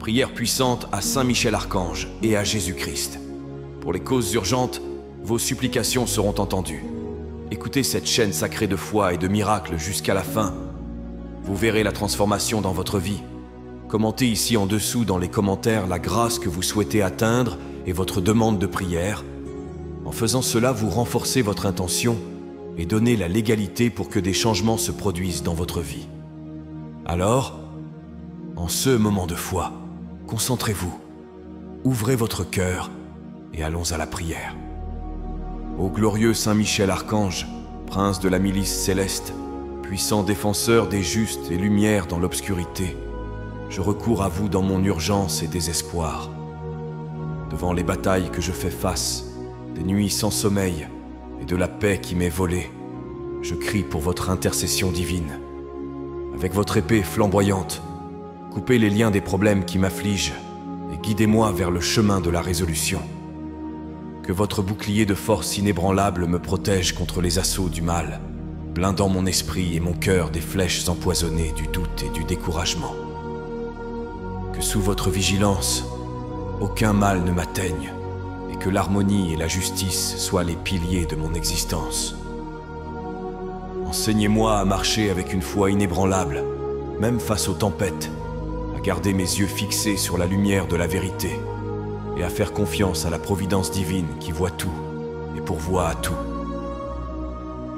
Prière puissante à Saint Michel Archange et à Jésus-Christ. Pour les causes urgentes, vos supplications seront entendues. Écoutez cette chaîne sacrée de foi et de miracles jusqu'à la fin. Vous verrez la transformation dans votre vie. Commentez ici en dessous dans les commentaires la grâce que vous souhaitez atteindre et votre demande de prière. En faisant cela, vous renforcez votre intention et donnez la légalité pour que des changements se produisent dans votre vie. Alors, en ce moment de foi, concentrez-vous, ouvrez votre cœur et allons à la prière. Ô glorieux Saint Michel Archange, prince de la milice céleste, puissant défenseur des justes et lumière dans l'obscurité, je recours à vous dans mon urgence et désespoir. Devant les batailles que je fais face, des nuits sans sommeil et de la paix qui m'est volée, je crie pour votre intercession divine. Avec votre épée flamboyante, coupez les liens des problèmes qui m'affligent et guidez-moi vers le chemin de la résolution. Que votre bouclier de force inébranlable me protège contre les assauts du mal, blindant mon esprit et mon cœur des flèches empoisonnées du doute et du découragement. Que sous votre vigilance, aucun mal ne m'atteigne et que l'harmonie et la justice soient les piliers de mon existence. Enseignez-moi à marcher avec une foi inébranlable, même face aux tempêtes, à garder mes yeux fixés sur la lumière de la vérité et à faire confiance à la providence divine qui voit tout et pourvoit à tout.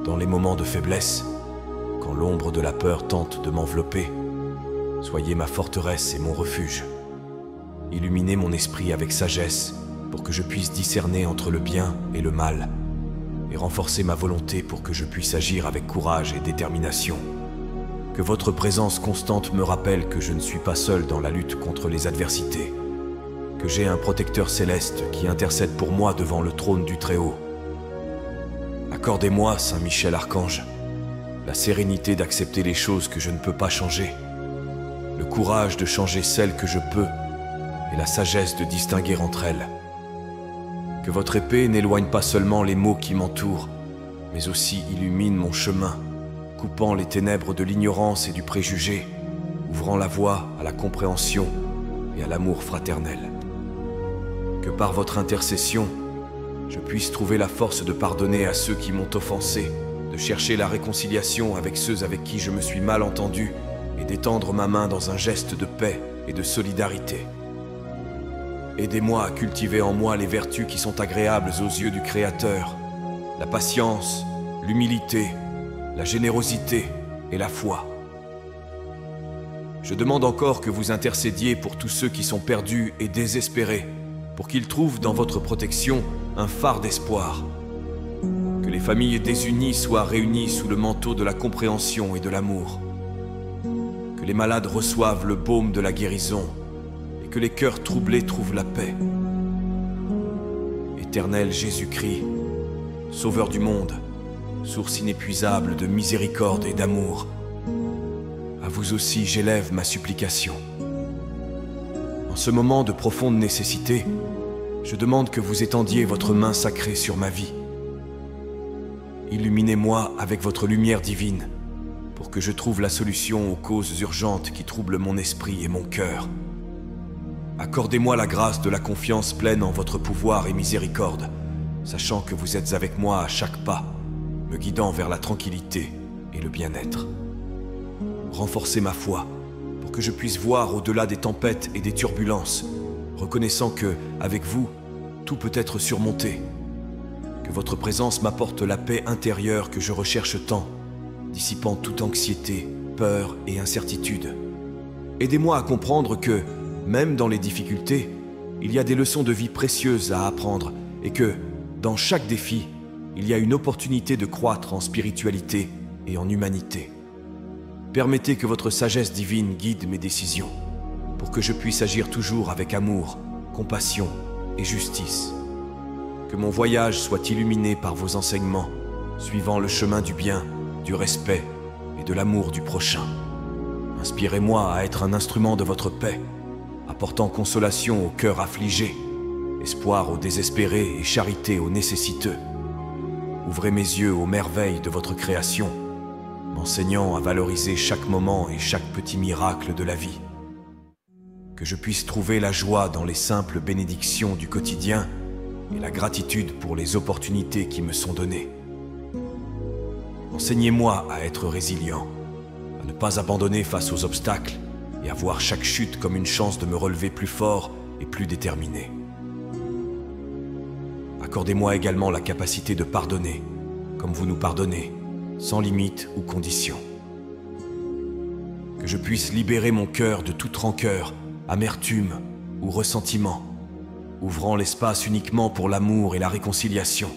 Dans les moments de faiblesse, quand l'ombre de la peur tente de m'envelopper, soyez ma forteresse et mon refuge. Illuminez mon esprit avec sagesse pour que je puisse discerner entre le bien et le mal, et renforcez ma volonté pour que je puisse agir avec courage et détermination. Que votre présence constante me rappelle que je ne suis pas seul dans la lutte contre les adversités, que j'ai un protecteur céleste qui intercède pour moi devant le trône du Très-Haut. Accordez-moi, Saint Michel Archange, la sérénité d'accepter les choses que je ne peux pas changer, le courage de changer celles que je peux, et la sagesse de distinguer entre elles. Que votre épée n'éloigne pas seulement les maux qui m'entourent, mais aussi illumine mon chemin, coupant les ténèbres de l'ignorance et du préjugé, ouvrant la voie à la compréhension et à l'amour fraternel. Que par votre intercession, je puisse trouver la force de pardonner à ceux qui m'ont offensé, de chercher la réconciliation avec ceux avec qui je me suis mal entendu et d'étendre ma main dans un geste de paix et de solidarité. Aidez-moi à cultiver en moi les vertus qui sont agréables aux yeux du Créateur, la patience, l'humilité, la générosité et la foi. Je demande encore que vous intercédiez pour tous ceux qui sont perdus et désespérés, pour qu'ils trouvent dans votre protection un phare d'espoir. Que les familles désunies soient réunies sous le manteau de la compréhension et de l'amour. Que les malades reçoivent le baume de la guérison et que les cœurs troublés trouvent la paix. Éternel Jésus-Christ, Sauveur du monde, source inépuisable de miséricorde et d'amour, à vous aussi j'élève ma supplication. En ce moment de profonde nécessité, je demande que vous étendiez votre main sacrée sur ma vie. Illuminez-moi avec votre lumière divine, pour que je trouve la solution aux causes urgentes qui troublent mon esprit et mon cœur. Accordez-moi la grâce de la confiance pleine en votre pouvoir et miséricorde, sachant que vous êtes avec moi à chaque pas, me guidant vers la tranquillité et le bien-être. Renforcez ma foi, pour que je puisse voir au-delà des tempêtes et des turbulences, reconnaissant que, avec vous, tout peut être surmonté. Que votre présence m'apporte la paix intérieure que je recherche tant, dissipant toute anxiété, peur et incertitude. Aidez-moi à comprendre que, même dans les difficultés, il y a des leçons de vie précieuses à apprendre et que, dans chaque défi, il y a une opportunité de croître en spiritualité et en humanité. Permettez que votre sagesse divine guide mes décisions, pour que je puisse agir toujours avec amour, compassion et justice. Que mon voyage soit illuminé par vos enseignements, suivant le chemin du bien, du respect et de l'amour du prochain. Inspirez-moi à être un instrument de votre paix, apportant consolation aux cœurs affligés, espoir aux désespérés et charité aux nécessiteux. Ouvrez mes yeux aux merveilles de votre création, m'enseignant à valoriser chaque moment et chaque petit miracle de la vie. que je puisse trouver la joie dans les simples bénédictions du quotidien et la gratitude pour les opportunités qui me sont données. Enseignez-moi à être résilient, à ne pas abandonner face aux obstacles et à voir chaque chute comme une chance de me relever plus fort et plus déterminé. Accordez-moi également la capacité de pardonner, comme vous nous pardonnez, sans limite ou condition. Que je puisse libérer mon cœur de toute rancœur, amertume ou ressentiment, ouvrant l'espace uniquement pour l'amour et la réconciliation.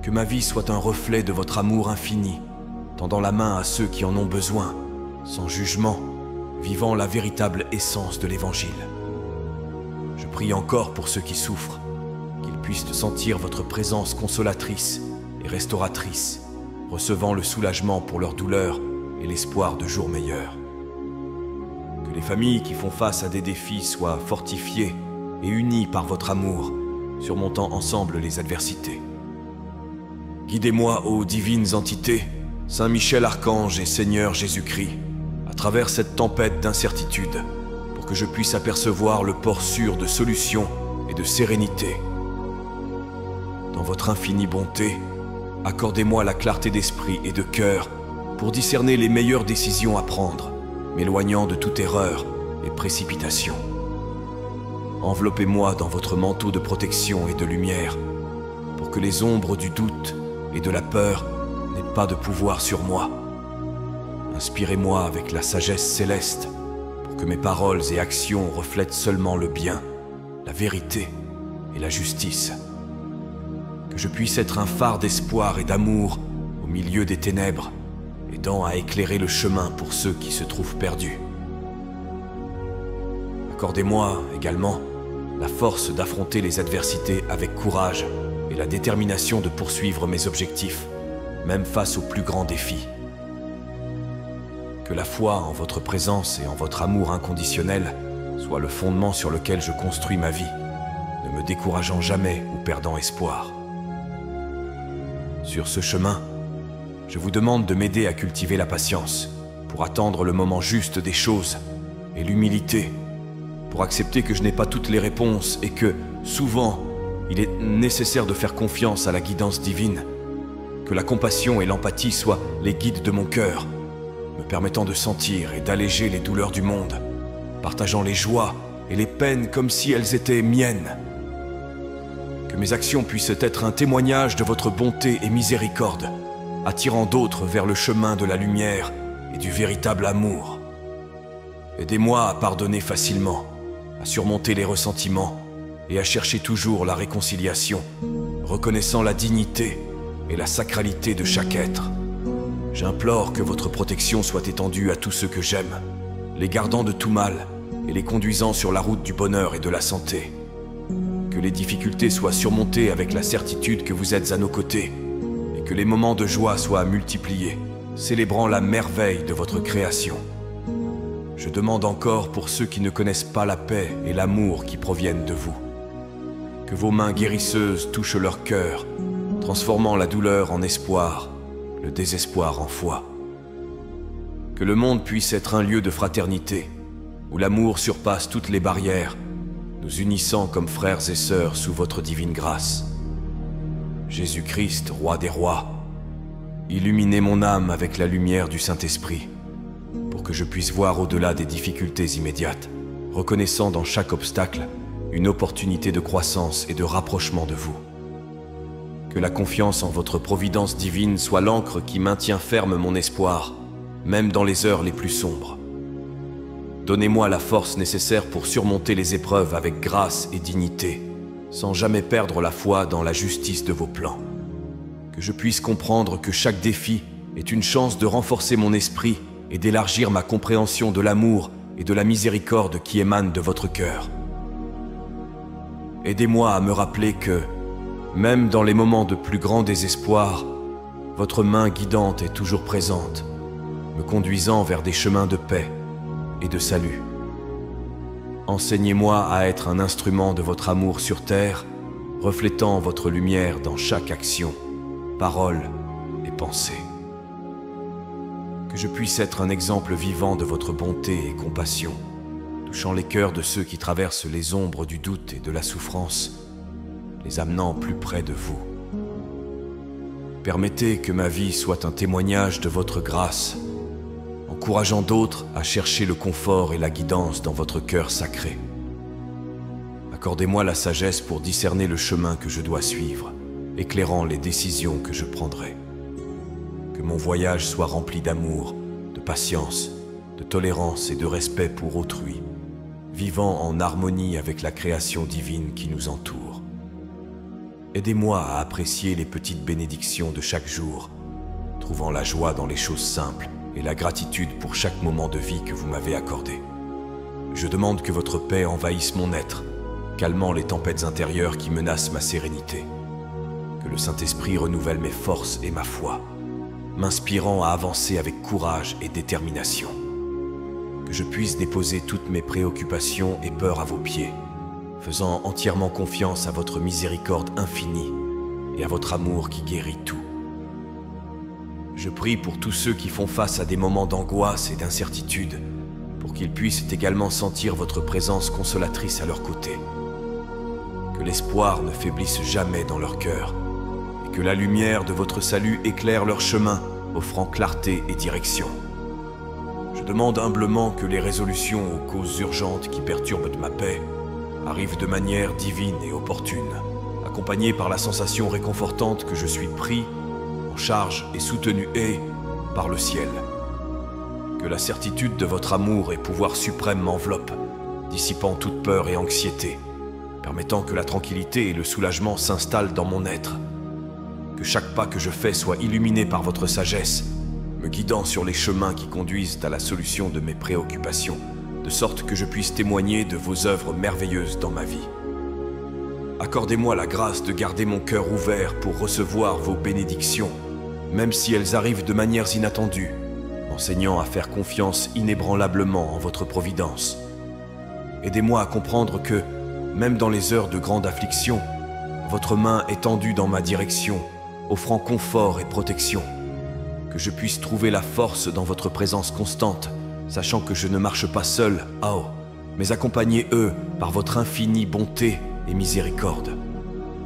Que ma vie soit un reflet de votre amour infini, tendant la main à ceux qui en ont besoin, sans jugement, vivant la véritable essence de l'Évangile. Je prie encore pour ceux qui souffrent, qu'ils puissent sentir votre présence consolatrice et restauratrice, recevant le soulagement pour leur douleur et l'espoir de jours meilleurs. Que les familles qui font face à des défis soient fortifiées et unies par votre amour, surmontant ensemble les adversités. Guidez-moi, ô divines entités, Saint Michel Archange et Seigneur Jésus-Christ, à travers cette tempête d'incertitude, pour que je puisse apercevoir le port sûr de solutions et de sérénité. Dans votre infinie bonté, accordez-moi la clarté d'esprit et de cœur pour discerner les meilleures décisions à prendre, m'éloignant de toute erreur et précipitation. Enveloppez-moi dans votre manteau de protection et de lumière, pour que les ombres du doute et de la peur n'aient pas de pouvoir sur moi. Inspirez-moi avec la sagesse céleste, pour que mes paroles et actions reflètent seulement le bien, la vérité et la justice. Que je puisse être un phare d'espoir et d'amour au milieu des ténèbres, aidant à éclairer le chemin pour ceux qui se trouvent perdus. Accordez-moi également la force d'affronter les adversités avec courage et la détermination de poursuivre mes objectifs, même face aux plus grands défis. Que la foi en votre présence et en votre amour inconditionnel soit le fondement sur lequel je construis ma vie, ne me décourageant jamais ou perdant espoir. Sur ce chemin, je vous demande de m'aider à cultiver la patience, pour attendre le moment juste des choses, et l'humilité, pour accepter que je n'ai pas toutes les réponses et que, souvent, il est nécessaire de faire confiance à la guidance divine. Que la compassion et l'empathie soient les guides de mon cœur, me permettant de sentir et d'alléger les douleurs du monde, partageant les joies et les peines comme si elles étaient miennes. Que mes actions puissent être un témoignage de votre bonté et miséricorde, attirant d'autres vers le chemin de la lumière et du véritable amour. Aidez-moi à pardonner facilement, à surmonter les ressentiments et à chercher toujours la réconciliation, reconnaissant la dignité et la sacralité de chaque être. J'implore que votre protection soit étendue à tous ceux que j'aime, les gardant de tout mal et les conduisant sur la route du bonheur et de la santé. Que les difficultés soient surmontées avec la certitude que vous êtes à nos côtés, et que les moments de joie soient multipliés, célébrant la merveille de votre création. Je demande encore pour ceux qui ne connaissent pas la paix et l'amour qui proviennent de vous. Que vos mains guérisseuses touchent leur cœur, transformant la douleur en espoir, le désespoir en foi. Que le monde puisse être un lieu de fraternité, où l'amour surpasse toutes les barrières, nous unissant comme frères et sœurs sous votre divine grâce. Jésus-Christ, Roi des rois, illuminez mon âme avec la lumière du Saint-Esprit, pour que je puisse voir au-delà des difficultés immédiates, reconnaissant dans chaque obstacle une opportunité de croissance et de rapprochement de vous. Que la confiance en votre providence divine soit l'encre qui maintient ferme mon espoir, même dans les heures les plus sombres. Donnez-moi la force nécessaire pour surmonter les épreuves avec grâce et dignité, sans jamais perdre la foi dans la justice de vos plans. Que je puisse comprendre que chaque défi est une chance de renforcer mon esprit et d'élargir ma compréhension de l'amour et de la miséricorde qui émanent de votre cœur. Aidez-moi à me rappeler que, même dans les moments de plus grand désespoir, votre main guidante est toujours présente, me conduisant vers des chemins de paix et de salut. Enseignez-moi à être un instrument de votre amour sur terre, reflétant votre lumière dans chaque action, parole et pensée. Que je puisse être un exemple vivant de votre bonté et compassion, touchant les cœurs de ceux qui traversent les ombres du doute et de la souffrance, les amenant plus près de vous. Permettez que ma vie soit un témoignage de votre grâce, encourageant d'autres à chercher le confort et la guidance dans votre cœur sacré. Accordez-moi la sagesse pour discerner le chemin que je dois suivre, éclairant les décisions que je prendrai. Que mon voyage soit rempli d'amour, de patience, de tolérance et de respect pour autrui, vivant en harmonie avec la création divine qui nous entoure. Aidez-moi à apprécier les petites bénédictions de chaque jour, trouvant la joie dans les choses simples et la gratitude pour chaque moment de vie que vous m'avez accordé. Je demande que votre paix envahisse mon être, calmant les tempêtes intérieures qui menacent ma sérénité. Que le Saint-Esprit renouvelle mes forces et ma foi, m'inspirant à avancer avec courage et détermination. Que je puisse déposer toutes mes préoccupations et peurs à vos pieds, faisant entièrement confiance à votre miséricorde infinie et à votre amour qui guérit tout. Je prie pour tous ceux qui font face à des moments d'angoisse et d'incertitude, pour qu'ils puissent également sentir votre présence consolatrice à leur côté. Que l'espoir ne faiblisse jamais dans leur cœur, et que la lumière de votre salut éclaire leur chemin, offrant clarté et direction. Je demande humblement que les résolutions aux causes urgentes qui perturbent ma paix arrivent de manière divine et opportune, accompagnées par la sensation réconfortante que je suis pris, en charge et soutenu par le ciel. Que la certitude de votre amour et pouvoir suprême m'enveloppe, dissipant toute peur et anxiété, permettant que la tranquillité et le soulagement s'installent dans mon être. Que chaque pas que je fais soit illuminé par votre sagesse, me guidant sur les chemins qui conduisent à la solution de mes préoccupations, de sorte que je puisse témoigner de vos œuvres merveilleuses dans ma vie. Accordez-moi la grâce de garder mon cœur ouvert pour recevoir vos bénédictions, même si elles arrivent de manières inattendues, m'enseignant à faire confiance inébranlablement en votre providence. Aidez-moi à comprendre que, même dans les heures de grande affliction, votre main est tendue dans ma direction, offrant confort et protection. Que je puisse trouver la force dans votre présence constante, sachant que je ne marche pas seul, mais accompagné, par votre infinie bonté et miséricorde.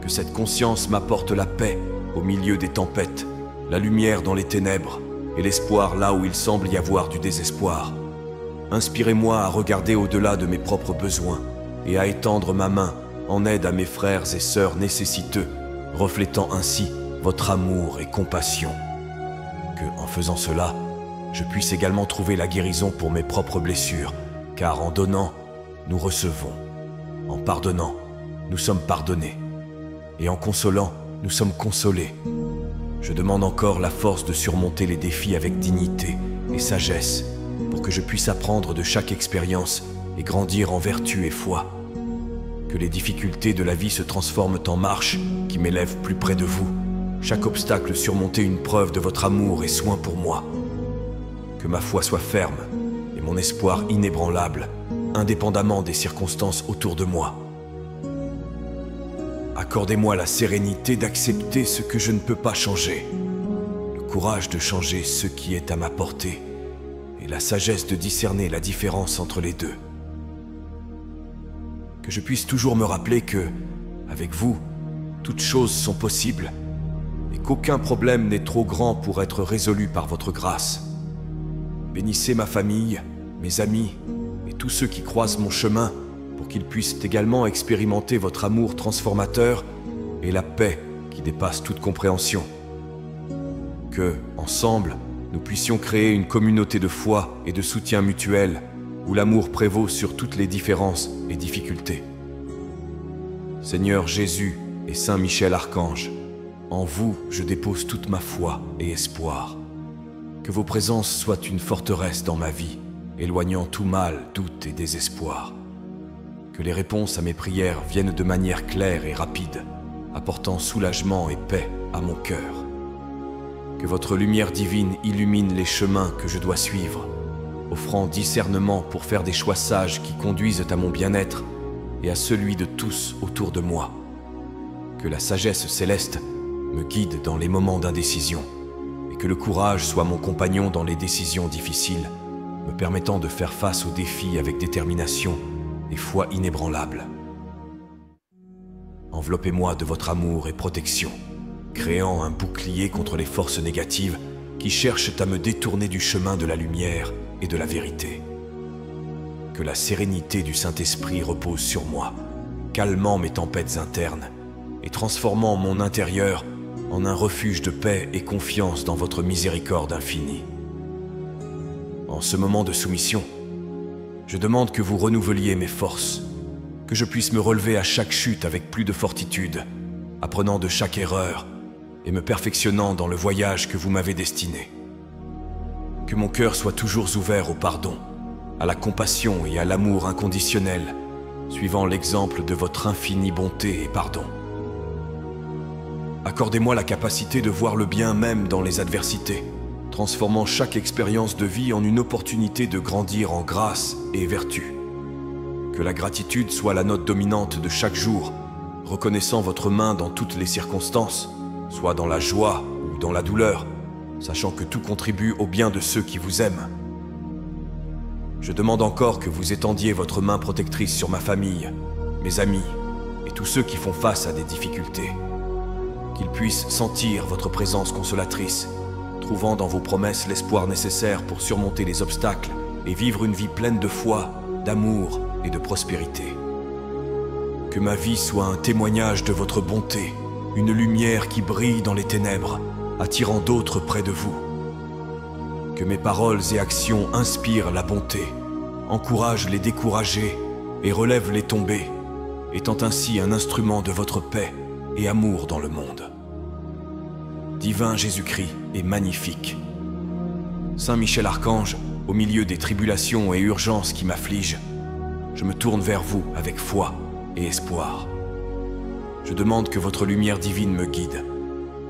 Que cette conscience m'apporte la paix au milieu des tempêtes, la lumière dans les ténèbres et l'espoir là où il semble y avoir du désespoir. Inspirez-moi à regarder au-delà de mes propres besoins et à étendre ma main en aide à mes frères et sœurs nécessiteux, reflétant ainsi votre amour et compassion. Que, en faisant cela, je puisse également trouver la guérison pour mes propres blessures, car en donnant, nous recevons. En pardonnant, nous sommes pardonnés. Et en consolant, nous sommes consolés. Je demande encore la force de surmonter les défis avec dignité et sagesse, pour que je puisse apprendre de chaque expérience et grandir en vertu et foi. Que les difficultés de la vie se transforment en marches qui m'élèvent plus près de vous. Chaque obstacle surmonté une preuve de votre amour et soin pour moi. Que ma foi soit ferme et mon espoir inébranlable, indépendamment des circonstances autour de moi. Accordez-moi la sérénité d'accepter ce que je ne peux pas changer, le courage de changer ce qui est à ma portée et la sagesse de discerner la différence entre les deux. Que je puisse toujours me rappeler que, avec vous, toutes choses sont possibles et qu'aucun problème n'est trop grand pour être résolu par votre grâce. Bénissez ma famille, mes amis et tous ceux qui croisent mon chemin pour qu'ils puissent également expérimenter votre amour transformateur et la paix qui dépasse toute compréhension. Que, ensemble, nous puissions créer une communauté de foi et de soutien mutuel où l'amour prévaut sur toutes les différences et difficultés. Seigneur Jésus et Saint Michel Archange, en vous je dépose toute ma foi et espoir. Que vos présences soient une forteresse dans ma vie, éloignant tout mal, doute et désespoir. Que les réponses à mes prières viennent de manière claire et rapide, apportant soulagement et paix à mon cœur. Que votre lumière divine illumine les chemins que je dois suivre, offrant discernement pour faire des choix sages qui conduisent à mon bien-être et à celui de tous autour de moi. Que la sagesse céleste me guide dans les moments d'indécision et que le courage soit mon compagnon dans les décisions difficiles, me permettant de faire face aux défis avec détermination et foi inébranlable. Enveloppez-moi de votre amour et protection, créant un bouclier contre les forces négatives qui cherchent à me détourner du chemin de la lumière et de la vérité. Que la sérénité du Saint-Esprit repose sur moi, calmant mes tempêtes internes et transformant mon intérieur en un refuge de paix et confiance dans votre miséricorde infinie. En ce moment de soumission, je demande que vous renouveliez mes forces, que je puisse me relever à chaque chute avec plus de fortitude, apprenant de chaque erreur et me perfectionnant dans le voyage que vous m'avez destiné. Que mon cœur soit toujours ouvert au pardon, à la compassion et à l'amour inconditionnel, suivant l'exemple de votre infinie bonté et pardon. Accordez-moi la capacité de voir le bien même dans les adversités, transformant chaque expérience de vie en une opportunité de grandir en grâce et vertu. Que la gratitude soit la note dominante de chaque jour, reconnaissant votre main dans toutes les circonstances, soit dans la joie ou dans la douleur, sachant que tout contribue au bien de ceux qui vous aiment. Je demande encore que vous étendiez votre main protectrice sur ma famille, mes amis et tous ceux qui font face à des difficultés. Qu'ils puissent sentir votre présence consolatrice, trouvant dans vos promesses l'espoir nécessaire pour surmonter les obstacles et vivre une vie pleine de foi, d'amour et de prospérité. Que ma vie soit un témoignage de votre bonté, une lumière qui brille dans les ténèbres, attirant d'autres près de vous. Que mes paroles et actions inspirent la bonté, encouragent les découragés et relèvent les tombés, étant ainsi un instrument de votre paix et amour dans le monde. Divin Jésus-Christ est magnifique. Saint Michel Archange, au milieu des tribulations et urgences qui m'affligent, je me tourne vers vous avec foi et espoir. Je demande que votre lumière divine me guide,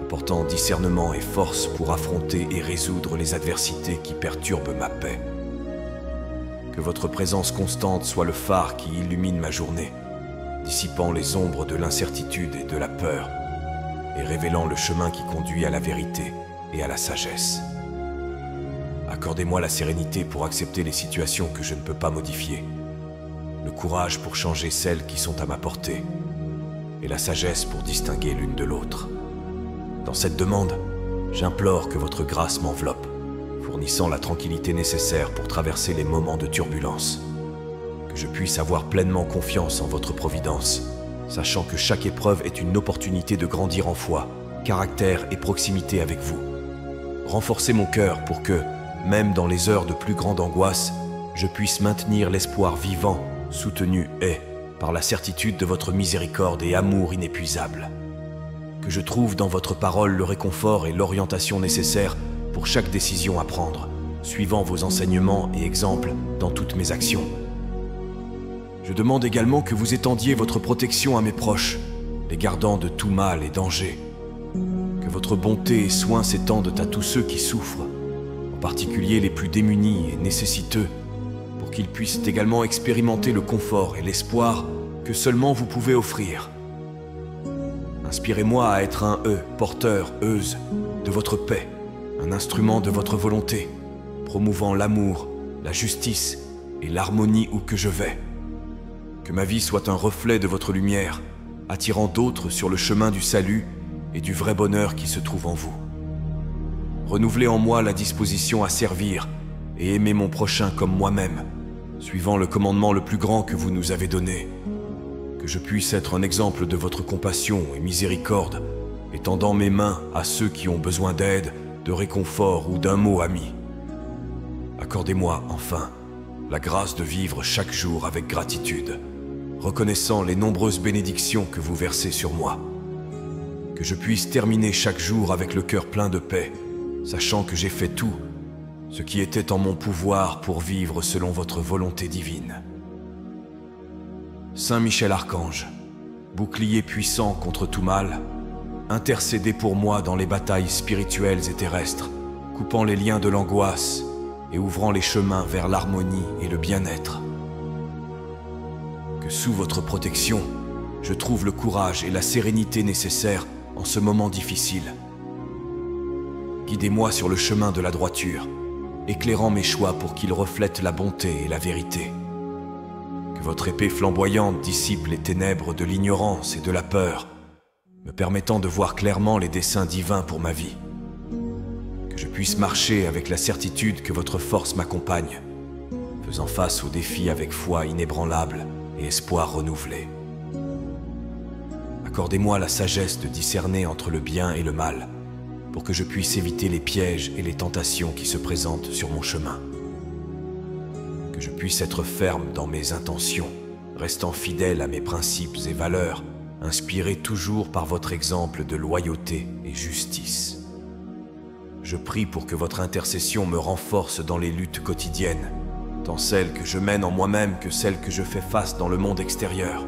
apportant discernement et force pour affronter et résoudre les adversités qui perturbent ma paix. Que votre présence constante soit le phare qui illumine ma journée, dissipant les ombres de l'incertitude et de la peur, et révélant le chemin qui conduit à la vérité et à la sagesse. Accordez-moi la sérénité pour accepter les situations que je ne peux pas modifier, le courage pour changer celles qui sont à ma portée, et la sagesse pour distinguer l'une de l'autre. Dans cette demande, j'implore que votre grâce m'enveloppe, fournissant la tranquillité nécessaire pour traverser les moments de turbulence. Que je puisse avoir pleinement confiance en votre providence, sachant que chaque épreuve est une opportunité de grandir en foi, caractère et proximité avec vous. Renforcez mon cœur pour que, même dans les heures de plus grande angoisse, je puisse maintenir l'espoir vivant, soutenu et par la certitude de votre miséricorde et amour inépuisable. Que je trouve dans votre parole le réconfort et l'orientation nécessaires pour chaque décision à prendre, suivant vos enseignements et exemples dans toutes mes actions. Je demande également que vous étendiez votre protection à mes proches, les gardant de tout mal et danger. Que votre bonté et soin s'étendent à tous ceux qui souffrent, en particulier les plus démunis et nécessiteux, pour qu'ils puissent également expérimenter le confort et l'espoir que seulement vous pouvez offrir. Inspirez-moi à être un porteur, de votre paix, un instrument de votre volonté, promouvant l'amour, la justice et l'harmonie où que je vais. Que ma vie soit un reflet de votre lumière, attirant d'autres sur le chemin du salut et du vrai bonheur qui se trouve en vous. Renouvelez en moi la disposition à servir et aimer mon prochain comme moi-même, suivant le commandement le plus grand que vous nous avez donné. Que je puisse être un exemple de votre compassion et miséricorde, étendant mes mains à ceux qui ont besoin d'aide, de réconfort ou d'un mot ami. Accordez-moi, enfin, la grâce de vivre chaque jour avec gratitude, reconnaissant les nombreuses bénédictions que vous versez sur moi. Que je puisse terminer chaque jour avec le cœur plein de paix, sachant que j'ai fait tout ce qui était en mon pouvoir pour vivre selon votre volonté divine. Saint Michel Archange, bouclier puissant contre tout mal, intercédez pour moi dans les batailles spirituelles et terrestres, coupant les liens de l'angoisse et ouvrant les chemins vers l'harmonie et le bien-être. Que sous votre protection, je trouve le courage et la sérénité nécessaires en ce moment difficile. Guidez-moi sur le chemin de la droiture, éclairant mes choix pour qu'ils reflètent la bonté et la vérité. Que votre épée flamboyante dissipe les ténèbres de l'ignorance et de la peur, me permettant de voir clairement les desseins divins pour ma vie. Que je puisse marcher avec la certitude que votre force m'accompagne, faisant face aux défis avec foi inébranlable et espoir renouvelé. Accordez-moi la sagesse de discerner entre le bien et le mal, pour que je puisse éviter les pièges et les tentations qui se présentent sur mon chemin. Que je puisse être ferme dans mes intentions, restant fidèle à mes principes et valeurs, inspiré toujours par votre exemple de loyauté et justice. Je prie pour que votre intercession me renforce dans les luttes quotidiennes, tant celles que je mène en moi-même que celles que je fais face dans le monde extérieur.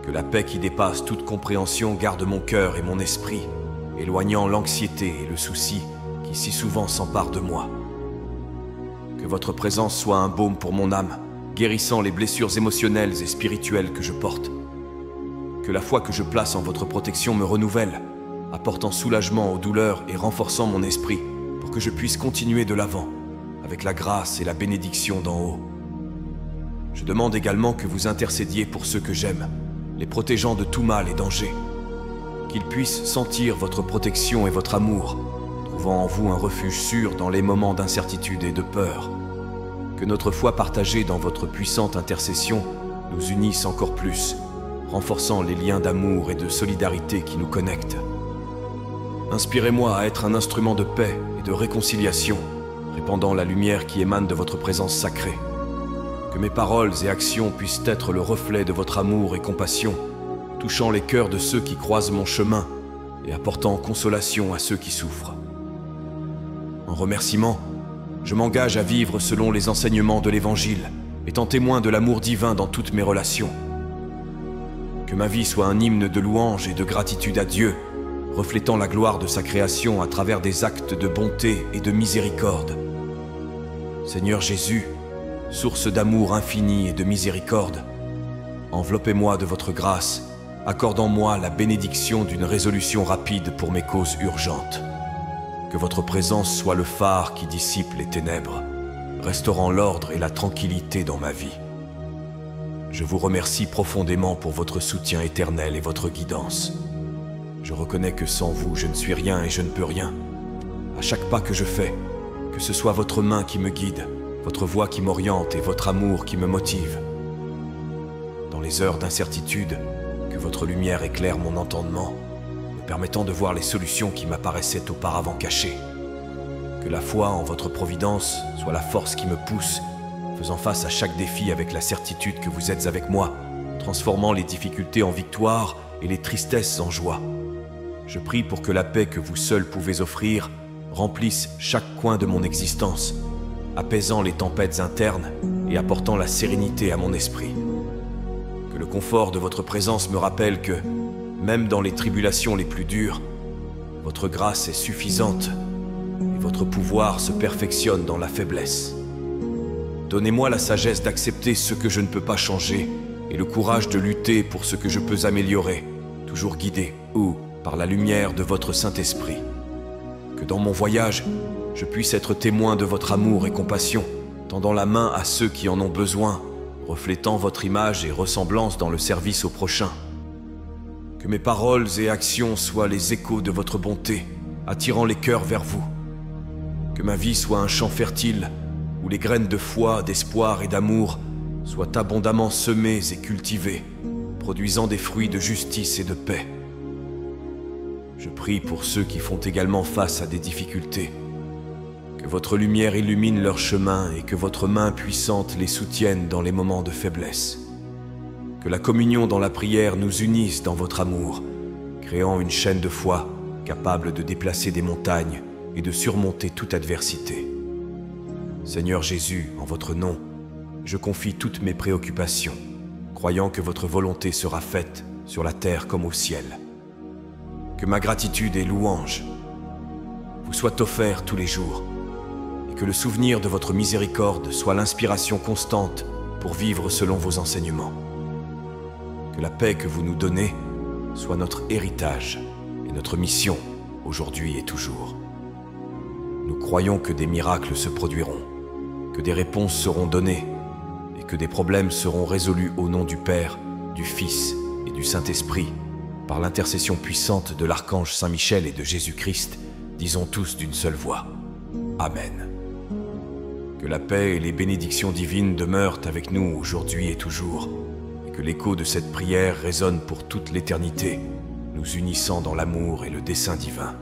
Que la paix qui dépasse toute compréhension garde mon cœur et mon esprit, éloignant l'anxiété et le souci qui si souvent s'emparent de moi. Que votre présence soit un baume pour mon âme, guérissant les blessures émotionnelles et spirituelles que je porte. Que la foi que je place en votre protection me renouvelle, apportant soulagement aux douleurs et renforçant mon esprit pour que je puisse continuer de l'avant, avec la grâce et la bénédiction d'en haut. Je demande également que vous intercédiez pour ceux que j'aime, les protégeant de tout mal et danger, qu'ils puissent sentir votre protection et votre amour, trouvant en vous un refuge sûr dans les moments d'incertitude et de peur. Que notre foi partagée dans votre puissante intercession nous unisse encore plus, renforçant les liens d'amour et de solidarité qui nous connectent. Inspirez-moi à être un instrument de paix et de réconciliation, répandant la lumière qui émane de votre présence sacrée. Que mes paroles et actions puissent être le reflet de votre amour et compassion, touchant les cœurs de ceux qui croisent mon chemin et apportant consolation à ceux qui souffrent. En remerciement, je m'engage à vivre selon les enseignements de l'Évangile, étant témoin de l'amour divin dans toutes mes relations. Que ma vie soit un hymne de louange et de gratitude à Dieu, reflétant la gloire de sa création à travers des actes de bonté et de miséricorde. Seigneur Jésus, source d'amour infini et de miséricorde, enveloppez-moi de votre grâce, accordant-moi la bénédiction d'une résolution rapide pour mes causes urgentes. Que votre présence soit le phare qui dissipe les ténèbres, restaurant l'ordre et la tranquillité dans ma vie. Je vous remercie profondément pour votre soutien éternel et votre guidance. Je reconnais que sans vous, je ne suis rien et je ne peux rien. À chaque pas que je fais, que ce soit votre main qui me guide, votre voix qui m'oriente et votre amour qui me motive. Dans les heures d'incertitude, que votre lumière éclaire mon entendement, me permettant de voir les solutions qui m'apparaissaient auparavant cachées. Que la foi en votre providence soit la force qui me pousse, faisant face à chaque défi avec la certitude que vous êtes avec moi, transformant les difficultés en victoire et les tristesses en joie. Je prie pour que la paix que vous seul pouvez offrir remplisse chaque coin de mon existence, apaisant les tempêtes internes et apportant la sérénité à mon esprit. Que le confort de votre présence me rappelle que, même dans les tribulations les plus dures, votre grâce est suffisante et votre pouvoir se perfectionne dans la faiblesse. Donnez-moi la sagesse d'accepter ce que je ne peux pas changer et le courage de lutter pour ce que je peux améliorer, toujours guidé par la lumière de votre Saint-Esprit. Que dans mon voyage, je puisse être témoin de votre amour et compassion, tendant la main à ceux qui en ont besoin, reflétant votre image et ressemblance dans le service au prochain. Que mes paroles et actions soient les échos de votre bonté, attirant les cœurs vers vous. Que ma vie soit un champ fertile, où les graines de foi, d'espoir et d'amour soient abondamment semées et cultivées, produisant des fruits de justice et de paix. Je prie pour ceux qui font également face à des difficultés. Que votre lumière illumine leur chemin et que votre main puissante les soutienne dans les moments de faiblesse. Que la communion dans la prière nous unisse dans votre amour, créant une chaîne de foi capable de déplacer des montagnes et de surmonter toute adversité. Seigneur Jésus, en votre nom, je confie toutes mes préoccupations, croyant que votre volonté sera faite sur la terre comme au ciel. Que ma gratitude et louange vous soient offerts tous les jours, et que le souvenir de votre miséricorde soit l'inspiration constante pour vivre selon vos enseignements. Que la paix que vous nous donnez soit notre héritage et notre mission aujourd'hui et toujours. Nous croyons que des miracles se produiront, que des réponses seront données et que des problèmes seront résolus au nom du Père, du Fils et du Saint-Esprit, par l'intercession puissante de l'archange Saint Michel et de Jésus-Christ, disons tous d'une seule voix. Amen. Que la paix et les bénédictions divines demeurent avec nous aujourd'hui et toujours, et que l'écho de cette prière résonne pour toute l'éternité, nous unissant dans l'amour et le dessein divin.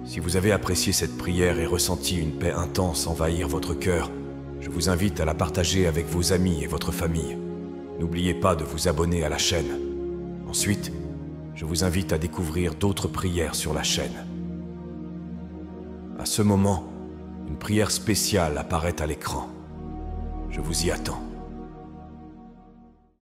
Si vous avez apprécié cette prière et ressenti une paix intense envahir votre cœur, je vous invite à la partager avec vos amis et votre famille. N'oubliez pas de vous abonner à la chaîne. Ensuite, je vous invite à découvrir d'autres prières sur la chaîne. À ce moment, une prière spéciale apparaît à l'écran. Je vous y attends.